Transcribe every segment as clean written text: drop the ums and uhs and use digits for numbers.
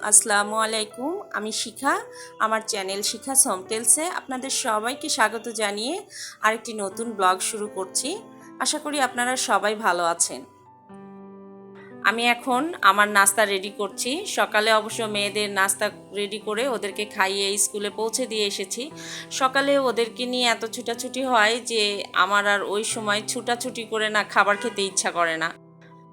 আসসালামু আলাইকুম। আমি শিখা। আমার চ্যানেল শিখা হোমটেলসে আপনাদের সবাইকে স্বাগত জানিয়ে আরেকটি নতুন ব্লগ শুরু করছি। আশা করি আপনারা সবাই ভালো আছেন। আমি এখন আমার নাস্তা রেডি করছি। সকালে অবশ্য মেয়েদের নাস্তা রেডি করে ওদেরকে খাইয়ে স্কুলে পৌঁছে দিয়ে এসেছি। সকালে ওদেরকে নিয়ে এত ছুটাছুটি হয় যে আমার আর ওই সময় ছুটাছুটি করে না খাবার খেতে ইচ্ছা করে না।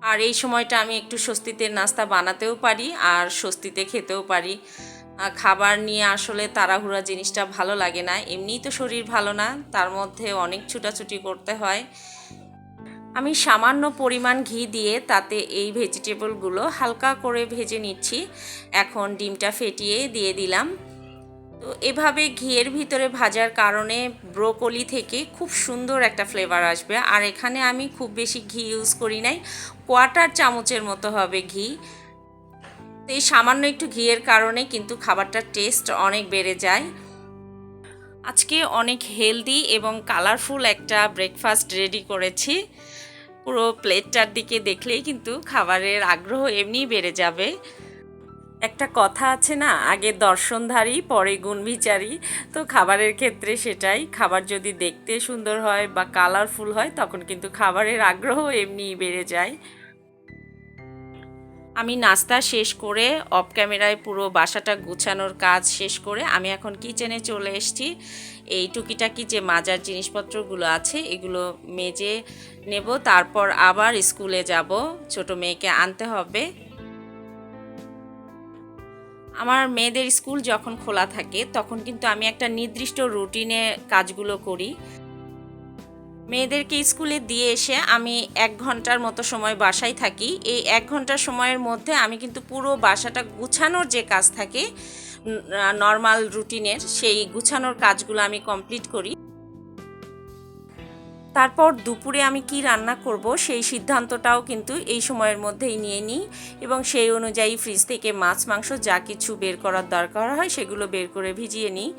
আর এই সময়টা আমি একটু স্বস্তিতে নাস্তা বানাতেও পারি আর স্বস্তিতে খেতেও পারি। খাবার নিয়ে আসলে তাড়াহুড়া জিনিসটা ভালো লাগে না। এমনিই তো শরীর ভালো না, তার মধ্যে অনেক ছুটাছুটি করতে হয়। আমি সামান্য পরিমাণ ঘি দিয়ে তাতে এই ভেজিটেবলগুলো হালকা করে ভেজে নিচ্ছি। এখন ডিমটা ফেটিয়ে দিয়ে দিলাম। তো এভাবে ঘিয়ের ভিতরে ভাজার কারণে ব্রোকলি থেকে খুব সুন্দর একটা ফ্লেভার আসবে। আর এখানে আমি খুব বেশি ঘি ইউজ করি নাই, কোয়ার্টার চামচের মতো হবে ঘি। তো এই সামান্য একটু ঘিয়ের কারণে কিন্তু খাবারটার টেস্ট অনেক বেড়ে যায়। আজকে অনেক হেলদি এবং কালারফুল একটা ব্রেকফাস্ট রেডি করেছি। পুরো প্লেটটার দিকে দেখলেই কিন্তু খাবারের আগ্রহ এমনিই বেড়ে যাবে। একটা কথা আছে না, আগে দর্শনধারী পরে গুণবিচারী। তো খাবারের ক্ষেত্রে সেটাই, খাবার যদি দেখতে সুন্দর হয় বা কালারফুল হয় তখন কিন্তু খাবারের আগ্রহ এমনিই বেড়ে যায়। আমি নাস্তা শেষ করে অফ ক্যামেরায় পুরো বাসাটা গুছানোর কাজ শেষ করে আমি এখন কিচেনে চলে এসেছি। এই টুকিটাকি যে মাজার জিনিসপত্রগুলো আছে এগুলো মেজে নেব, তারপর আবার স্কুলে যাব, ছোট মেয়েকে আনতে হবে। আমার মেয়েদের স্কুল যখন খোলা থাকে তখন কিন্তু আমি একটা নির্দিষ্ট রুটিনে কাজগুলো করি। মেয়েদেরকে স্কুলে দিয়ে এসে আমি 1 ঘন্টার মতো সময় বাসায় থাকি। এই 1 ঘন্টা সময়ের মধ্যে আমি কিন্তু পুরো বাসাটা গুছানোর যে কাজ থাকে নর্মাল রুটিনের, সেই গুছানোর কাজগুলো আমি কমপ্লিট করি। তারপর দুপুরে আমি কি রান্না করব সেই সিদ্ধান্তটাও কিন্তু এই সময়ের মধ্যেই নিয়ে নিই এবং সেই অনুযায়ী ফ্রিজ থেকে মাছ মাংস যা কিছু বের করার দরকার হয় সেগুলো বের করে ভিজিয়ে নিই।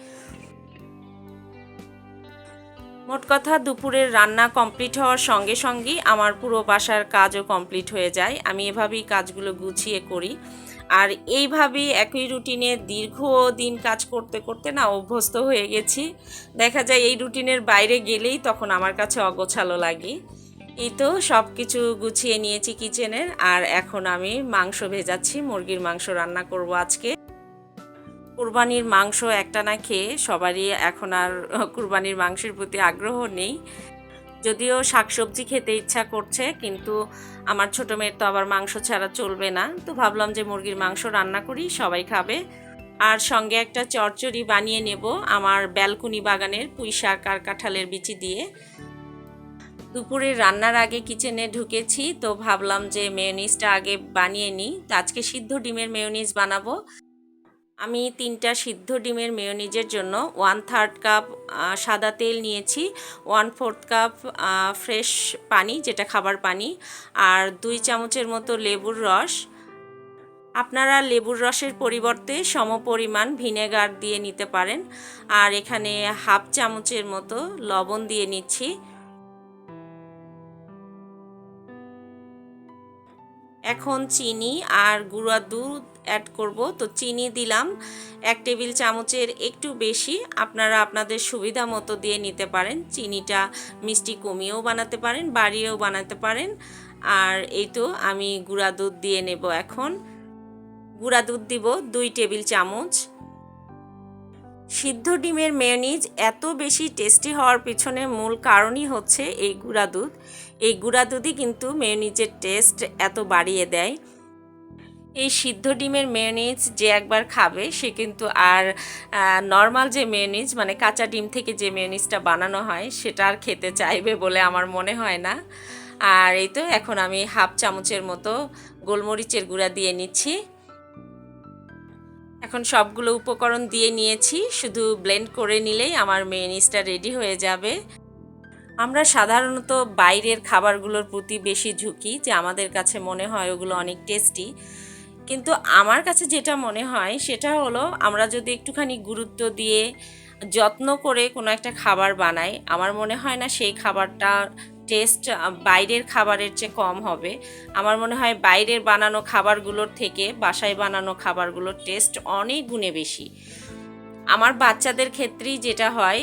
মোট কথা দুপুরের রান্না কমপ্লিট হওয়ার সঙ্গে সঙ্গেই আমার পুরো বাসার কাজও কমপ্লিট হয়ে যায়। আমি এভাবেই কাজগুলো গুছিয়ে করি। আর এইভাবেই একই রুটিনে দীর্ঘদিন কাজ করতে করতে না অভ্যস্ত হয়ে গেছি। দেখা যায় এই রুটিনের বাইরে গেলেই তখন আমার কাছে অগোছালো লাগে। এই তো সব কিছু গুছিয়ে নিয়েছি কিচেনের, আর এখন আমি মাংস ভেজাচ্ছি। মুরগির মাংস রান্না করব আজকে। কুরবানির মাংস একটানা খেয়ে সবারই এখন আর কুরবানির মাংসের প্রতি আগ্রহ নেই। যদিও শাকসবজি খেতে ইচ্ছা করছে, কিন্তু আমার ছোটো মেয়ের তো আবার মাংস ছাড়া চলবে না। তো ভাবলাম যে মুরগির মাংস রান্না করি, সবাই খাবে। আর সঙ্গে একটা চচ্চড়ি বানিয়ে নেব আমার ব্যালকনি বাগানের পুঁই শাক আর কাঁঠালের বিচি দিয়ে। দুপুরের রান্নার আগে কিচেনে ঢুকেছি, তো ভাবলাম যে মেয়োনিজটা আগে বানিয়ে নিই। তো আজকে সিদ্ধ ডিমের মেয়োনিজ বানাবো। আমি 3টা সিদ্ধ ডিমের মেয়োনিজের জন্য 1/3 কাপ সাদা তেল নিয়েছি, 1/4 কাপ ফ্রেশ পানি যেটা খাবার পানি, আর 2 চামচের মতো লেবুর রস। আপনারা লেবুর রসের পরিবর্তে সমপরিমাণ ভিনেগার দিয়ে নিতে পারেন। আর এখানে 1/2 চামচের মতো লবণ দিয়ে নিচ্ছি। এখন চিনি আর গুঁড়া দুধ অ্যাড করব। তো চিনি দিলাম 1 টেবিল চামচের একটু বেশি, আপনারা আপনাদের সুবিধা মতো দিয়ে নিতে পারেন। চিনিটা মিষ্টি কমিয়েও বানাতে পারেন, বাড়িয়েও বানাতে পারেন। আর এই তো আমি গুঁড়া দুধ দিয়ে নেব। এখন গুঁড়া দুধ দিব 2 টেবিল চামচ। সিদ্ধ ডিমের মেয়োনিজ এত বেশি টেস্টি হওয়ার পিছনে মূল কারণই হচ্ছে এই গুঁড়া দুধ। এই গুঁড়া দুধই কিন্তু মেয়োনিজের টেস্ট এত বাড়িয়ে দেয়। এই সিদ্ধ ডিমের মেয়োনিজ যে একবার খাবে সে কিন্তু আর নর্মাল যে মেয়োনিজ মানে কাঁচা ডিম থেকে যে মেয়োনিজটা বানানো হয় সেটা আর খেতে চাইবে বলে আমার মনে হয় না। আর এই তো এখন আমি 1/2 চামচের মতো গোলমরিচের গুঁড়া দিয়ে নিচ্ছি। এখন সবগুলো উপকরণ দিয়ে নিয়েছি, শুধু ব্লেন্ড করে নিলেই আমার মেয়োনিজটা রেডি হয়ে যাবে। আমরা সাধারণত বাইরের খাবারগুলোর প্রতি বেশি ঝুঁকি, যে আমাদের কাছে মনে হয় ওগুলো অনেক টেস্টি। কিন্তু আমার কাছে যেটা মনে হয় সেটা হলো, আমরা যদি একটুখানি গুরুত্ব দিয়ে যত্ন করে কোনো একটা খাবার বানাই, আমার মনে হয় না সেই খাবারটা টেস্ট বাইরের খাবারের চেয়ে কম হবে। আমার মনে হয় বাইরের বানানো খাবারগুলোর থেকে বাসায় বানানো খাবারগুলোর টেস্ট অনেক গুণে বেশি। আমার বাচ্চাদের ক্ষেত্রেই যেটা হয়,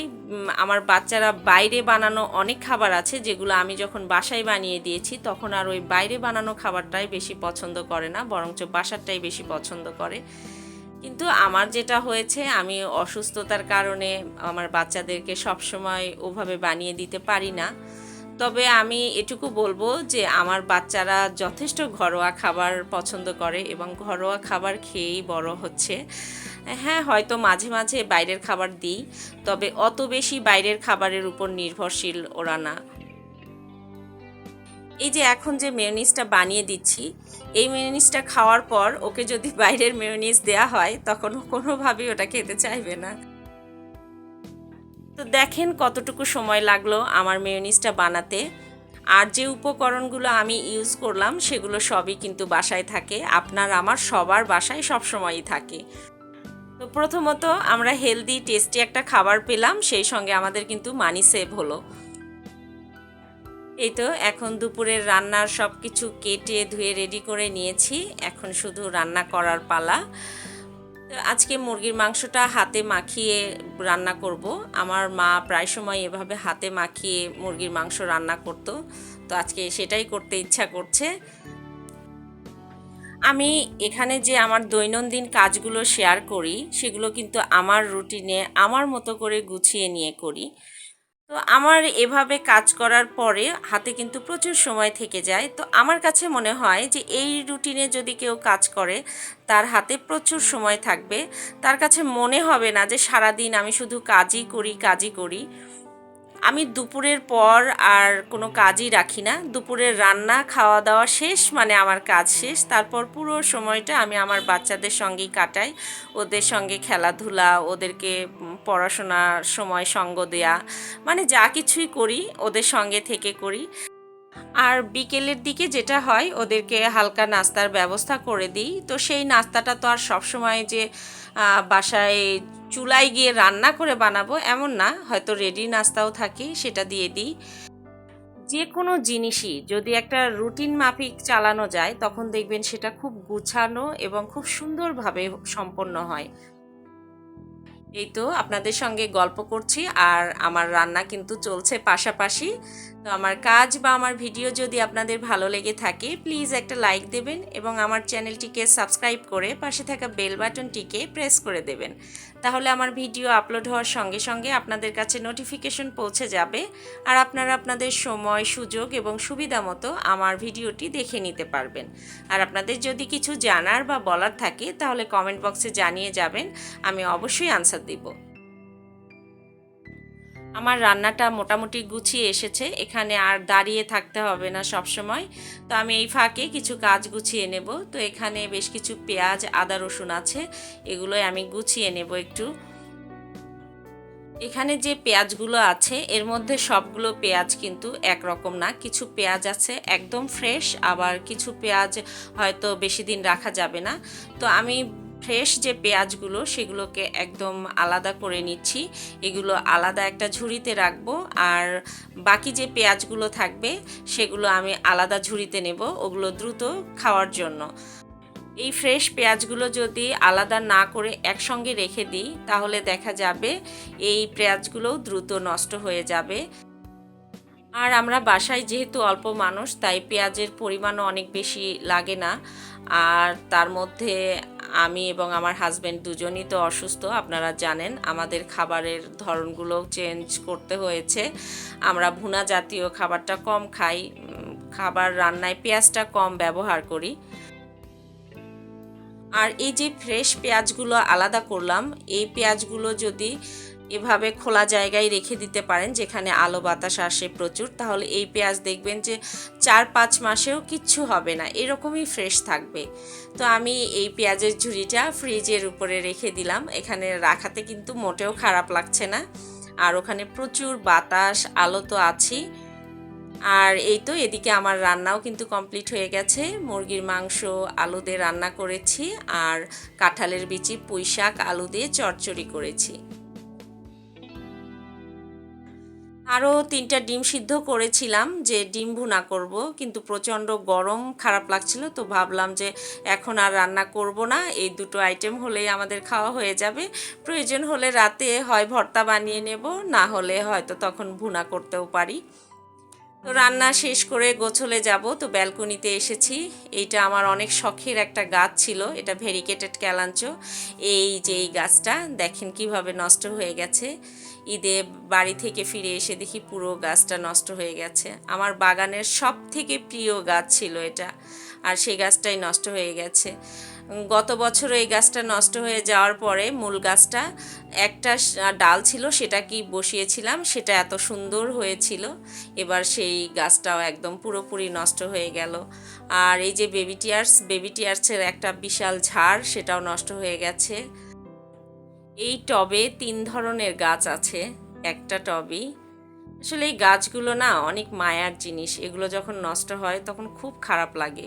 আমার বাচ্চারা বাইরে বানানো অনেক খাবার আছে যেগুলো আমি যখন বাসায় বানিয়ে দিয়েছি তখন আর ওই বাইরে বানানো খাবারটাই বেশি পছন্দ করে না, বরঞ্চ বাসারটাই বেশি পছন্দ করে। কিন্তু আমার যেটা হয়েছে, আমি অসুস্থতার কারণে আমার বাচ্চাদেরকে সবসময় ওভাবে বানিয়ে দিতে পারি না। তবে আমি এটুকু বলবো যে আমার বাচ্চারা যথেষ্ট ঘরোয়া খাবার পছন্দ করে এবং ঘরোয়া খাবার খেয়েই বড় হচ্ছে। হ্যাঁ, হয়তো মাঝে মাঝে বাইরের খাবার দিই, তবে অত বেশি বাইরের খাবারের উপর নির্ভরশীল ওরা না। এই যে এখন যে মেয়োনিজটা বানিয়ে দিচ্ছি, এই মেয়োনিজটা খাওয়ার পর ওকে যদি বাইরের মেয়োনিজ দেয়া হয় তখন ও কোনোভাবেই ওটা খেতে চাইবে না। তো দেখেন কতটুকু সময় লাগলো আমার মেয়োনিজটা বানাতে। আর যে উপকরণগুলো আমি ইউজ করলাম সেগুলো সবই কিন্তু বাসায় থাকে, আপনার আমার সবার বাসায় সবসময়ই থাকে। তো প্রথমত আমরা হেলদি টেস্টি একটা খাবার পেলাম, সেই সঙ্গে আমাদের কিন্তু মানি সেভ হলো। এই তো এখন দুপুরের রান্নার সব কিছু কেটে ধুয়ে রেডি করে নিয়েছি, এখন শুধু রান্না করার পালা। তো আজকে মুরগির মাংসটা হাতে মাখিয়ে রান্না করব। আমার মা প্রায় সময় এভাবে হাতে মাখিয়ে মুরগির মাংস রান্না করতো, তো আজকে সেটাই করতে ইচ্ছা করছে। আমি এখানে যে আমার দৈনন্দিন কাজগুলো শেয়ার করি সেগুলো কিন্তু আমার রুটিনে আমার মতো করে গুছিয়ে নিয়ে করি। তো আমার এভাবে কাজ করার পরে হাতে কিন্তু প্রচুর সময় থেকে যায়। তো আমার কাছে মনে হয় যে এই রুটিনে যদি কেউ কাজ করে তার হাতে প্রচুর সময় থাকবে, তার কাছে মনে হবে না যে সারাদিন আমি শুধু কাজই করি। আমি দুপুরের পর আর কোনো কাজই রাখি না। দুপুরের রান্না খাওয়া দাওয়া শেষ মানে আমার কাজ শেষ। তারপর পুরো সময়টা আমি আমার বাচ্চাদের সঙ্গেই কাটাই, ওদের সঙ্গে খেলাধুলা, ওদেরকে পড়াশোনার সময় সঙ্গ দেয়া, মানে যা কিছুই করি ওদের সঙ্গে থেকে করি। আর বিকেলের দিকে যেটা হয়, ওদেরকে হালকা নাস্তার ব্যবস্থা করে দিই। তো সেই নাস্তাটা তো আর সবসময় যে বাসায় চুলায় গিয়ে রান্না করে বানাবো এমন না, হয়তো রেডি নাস্তাও থাকে সেটা দিয়ে দিই। যে কোনো জিনিসই যদি একটা রুটিন মাফিক চালানো যায় তখন দেখবেন সেটা খুব গুছানো এবং খুব সুন্দরভাবে সম্পন্ন হয়। এই তো আপনাদের সঙ্গে গল্প করছি আর আমার রান্না কিন্তু চলছে পাশাপাশি। তো আমার কাজ বা আমার ভিডিও যদি আপনাদের ভালো লেগে থাকে প্লিজ একটা লাইক দেবেন এবং আমার চ্যানেলটিকে সাবস্ক্রাইব করে পাশে থাকা বেল বাটনটিকে প্রেস করে দেবেন। তাহলে আমার ভিডিও আপলোড হওয়ার সঙ্গে সঙ্গে আপনাদের কাছে নোটিফিকেশন পৌঁছে যাবে আর আপনারা আপনাদের সময়, সুযোগ এবং সুবিধা মতো আমার ভিডিওটি দেখে নিতে পারবেন। আর আপনাদের যদি কিছু জানার বা বলার থাকে তাহলে কমেন্ট বক্সে জানিয়ে যাবেন, আমি অবশ্যই আনসার দিব। আমার রান্নাটা মোটামুটি গুছিয়ে এসেছে, এখানে আর দাঁড়িয়ে থাকতে হবে না সব সময়। তো আমি এই ফাঁকে কিছু কাজ গুছিয়ে নেব। তো এখানে বেশ কিছু পেঁয়াজ, আদা, রসুন আছে, এগুলোই আমি গুছিয়ে নেব একটু। এখানে যে পেঁয়াজগুলো আছে এর মধ্যে সবগুলো পেঁয়াজ কিন্তু একরকম না, কিছু পেঁয়াজ আছে একদম ফ্রেশ, আবার কিছু পেঁয়াজ হয়তো বেশি দিন রাখা যাবে না। তো আমি ফ্রেশ যে পেঁয়াজগুলো সেগুলোকে একদম আলাদা করে নিচ্ছি, এগুলো আলাদা একটা ঝুড়িতে রাখবো। আর বাকি যে পেঁয়াজগুলো থাকবে সেগুলো আমি আলাদা ঝুড়িতে নেব, ওগুলো দ্রুত খাওয়ার জন্য। এই ফ্রেশ পেঁয়াজগুলো যদি আলাদা না করে একসঙ্গে রেখে দিই তাহলে দেখা যাবে এই পেঁয়াজগুলোও দ্রুত নষ্ট হয়ে যাবে। আর আমরা বাসায় যেহেতু অল্প মানুষ তাই পেঁয়াজের পরিমাণও অনেক বেশি লাগে না। আর তার মধ্যে আমি এবং আমার হাজব্যান্ড দুজনই তো অসুস্থ, আপনারা জানেন আমাদের খাবারের ধরনগুলোও চেঞ্জ করতে হয়েছে। আমরা ভুনা জাতীয় খাবারটা কম খাই, খাবার রান্নায় পেঁয়াজটা কম ব্যবহার করি। আর এই যে ফ্রেশ পেঁয়াজগুলো আলাদা করলাম, এই পেঁয়াজগুলো যদি এভাবে খোলা জায়গায় রেখে দিতে পারেন যেখানে আলো বাতাস আসে প্রচুর, তাহলে এই পেঁয়াজ দেখবেন যে 4-5 মাসেও কিচ্ছু হবে না, এরকমই ফ্রেশ থাকবে। তো আমি এই পেঁয়াজের ঝুড়িটা ফ্রিজের উপরে রেখে দিলাম, এখানে রাখাতে কিন্তু মোটেও খারাপ লাগছে না। আর ওখানে প্রচুর বাতাস, আলো তো আছেই। আর এই তো এদিকে আমার রান্নাও কিন্তু কমপ্লিট হয়ে গেছে। মুরগির মাংস আলু দিয়ে রান্না করেছি আর কাঁঠালের বিচি, পুঁই শাক, আলু দিয়ে চচ্চড়ি করেছি। আরও 3টা ডিম সিদ্ধ করেছিলাম যে ডিম ভুনা করব, কিন্তু প্রচণ্ড গরম খারাপ লাগছিল, তো ভাবলাম যে এখন আর রান্না করব না, এই দুটো আইটেম হলেই আমাদের খাওয়া হয়ে যাবে। প্রয়োজন হলে রাতে হয় ভর্তা বানিয়ে নেব, না হলে হয়তো তখন ভুনা করতেও পারি। তো রান্না শেষ করে গোছলে যাব, তো ব্যালকনিতে এসেছি। এইটা আমার অনেক শখের একটা গাছ ছিল, এটা ভেরিকেটেড ক্যালাঞ্চো। এই যে এই গাছটা দেখেন কিভাবে নষ্ট হয়ে গেছে। ঈদে বাড়ি থেকে ফিরে এসে দেখি পুরো গাছটা নষ্ট হয়ে গেছে। আমার বাগানের সব থেকে প্রিয় গাছ ছিল এটা, আর সেই গাছটাই নষ্ট হয়ে গেছে। গত বছর এই গাছটা নষ্ট হয়ে যাওয়ার পরে মূল গাছটা একটা ডাল ছিল, সেটা কি বসিয়েছিলাম, সেটা এত সুন্দর হয়েছিল। এবার সেই গাছটাও একদম পুরোপুরি নষ্ট হয়ে গেল। আর এই যে বেবি টিয়ার্সের একটা বিশাল ঝাড়, সেটাও নষ্ট হয়ে গেছে। এই টবে 3 ধরনের গাছ আছে একটা টবেই। আসলে এই গাছগুলো না অনেক মায়ার জিনিস, এগুলো যখন নষ্ট হয় তখন খুব খারাপ লাগে।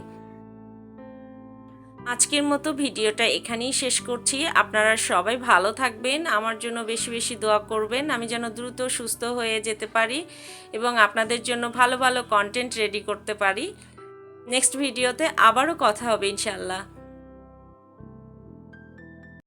আজকের মতো ভিডিওটা এখানেই শেষ করছি। আপনারা সবাই ভালো থাকবেন, আমার জন্য বেশি বেশি দোয়া করবেন, আমি যেন দ্রুত সুস্থ হয়ে যেতে পারি এবং আপনাদের জন্য ভালো ভালো কন্টেন্ট রেডি করতে পারি। নেক্সট ভিডিওতে আবারও কথা হবে ইনশাআল্লাহ।